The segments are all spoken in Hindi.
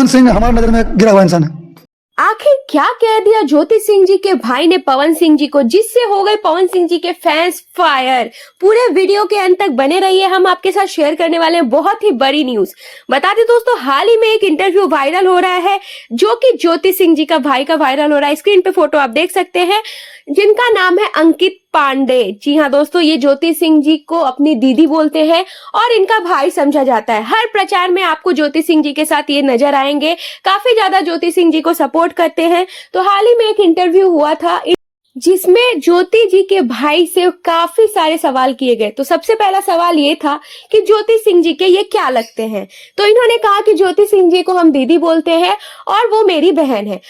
पवन सिंह हमारी नजर में गिरा हुआ इंसान है। आखिर क्या कह दिया ज्योति सिंह जी के भाई ने पवन सिंह जी को, जिससे हो गए पवन सिंह जी के फैंस फायर। पूरे वीडियो के अंत तक बने रहिए, हम आपके साथ शेयर करने वाले हैं बहुत ही बड़ी न्यूज। बता दें दोस्तों, हाल ही में एक इंटरव्यू वायरल हो रहा है जो कि ज्योति सिंह जी का भाई का वायरल हो रहा है। स्क्रीन पे फोटो आप देख सकते हैं, जिनका नाम है अंकित पांडे। जी हाँ दोस्तों, ये ज्योति सिंह जी को अपनी दीदी बोलते हैं और इनका भाई समझा जाता है। हर प्रचार में आपको ज्योति सिंह जी के साथ ये नजर आएंगे, काफी ज्यादा ज्योति सिंह जी को सपोर्ट करते हैं। तो हाल ही में एक इंटरव्यू हुआ था जिसमें ज्योति जी के भाई से काफी सारे सवाल किए गए। तो सबसे पहला सवाल ये था कि ज्योति सिंह जी के ये क्या लगते हैं। तो इन्होंने कहा कि ज्योति सिंह जी को हम दीदी बोलते हैं और वो मेरी बहन है।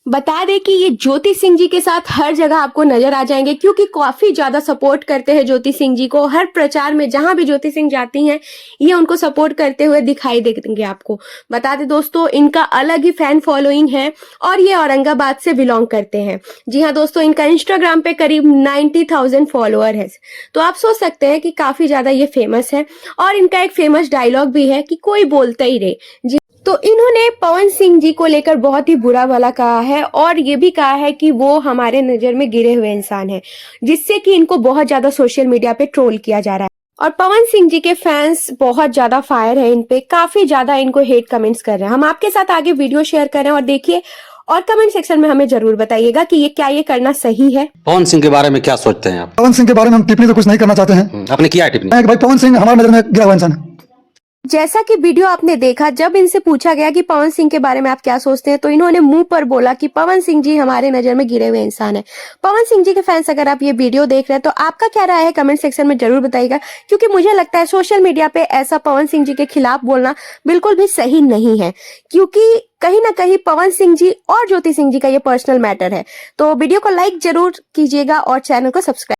बता दें कि ये ज्योति सिंह जी के साथ हर जगह आपको नजर आ जाएंगे, क्योंकि काफी ज्यादा सपोर्ट करते हैं ज्योति सिंह जी को। हर प्रचार में जहां भी ज्योति सिंह जाती हैं, ये उनको सपोर्ट करते हुए दिखाई देंगे आपको। बता दें दोस्तों, इनका अलग ही फैन फॉलोइंग है और ये औरंगाबाद से बिलोंग करते हैं। जी हाँ दोस्तों, इनका इंस्टाग्राम पे करीब 90,000 फॉलोअर है। तो आप सोच सकते हैं कि काफी ज्यादा ये फेमस है। और इनका एक फेमस डायलॉग भी है कि कोई बोलता ही रहे। तो इन्होंने पवन सिंह जी को लेकर बहुत ही बुरा भला कहा है और ये भी कहा है कि वो हमारे नजर में गिरे हुए इंसान है, जिससे कि इनको बहुत ज्यादा सोशल मीडिया पे ट्रोल किया जा रहा है। और पवन सिंह जी के फैंस बहुत ज्यादा फायर है इन पे, काफी ज्यादा इनको हेट कमेंट्स कर रहे हैं। हम आपके साथ आगे वीडियो शेयर कर रहे हैं और देखिए, और कमेंट सेक्शन में हमें जरूर बताइएगा कि ये करना सही है। पवन सिंह के बारे में क्या सोचते हैं आप? पवन सिंह के बारे में हम टिप्पणी तो कुछ नहीं करना चाहते हैं। आपने किया है टिप्पणी? भाई पवन सिंह हमारी नजर में गिरा हुआ इंसान है। जैसा कि वीडियो आपने देखा, जब इनसे पूछा गया कि पवन सिंह के बारे में आप क्या सोचते हैं, तो इन्होंने मुंह पर बोला कि पवन सिंह जी हमारे नजर में गिरे हुए इंसान है। पवन सिंह जी के फैंस, अगर आप ये वीडियो देख रहे हैं तो आपका क्या राय है कमेंट सेक्शन में जरूर बताइएगा, क्योंकि मुझे लगता है सोशल मीडिया पे ऐसा पवन सिंह जी के खिलाफ बोलना बिल्कुल भी सही नहीं है, क्योंकि कहीं ना कहीं पवन सिंह जी और ज्योति सिंह जी का ये पर्सनल मैटर है। तो वीडियो को लाइक जरूर कीजिएगा और चैनल को सब्सक्राइब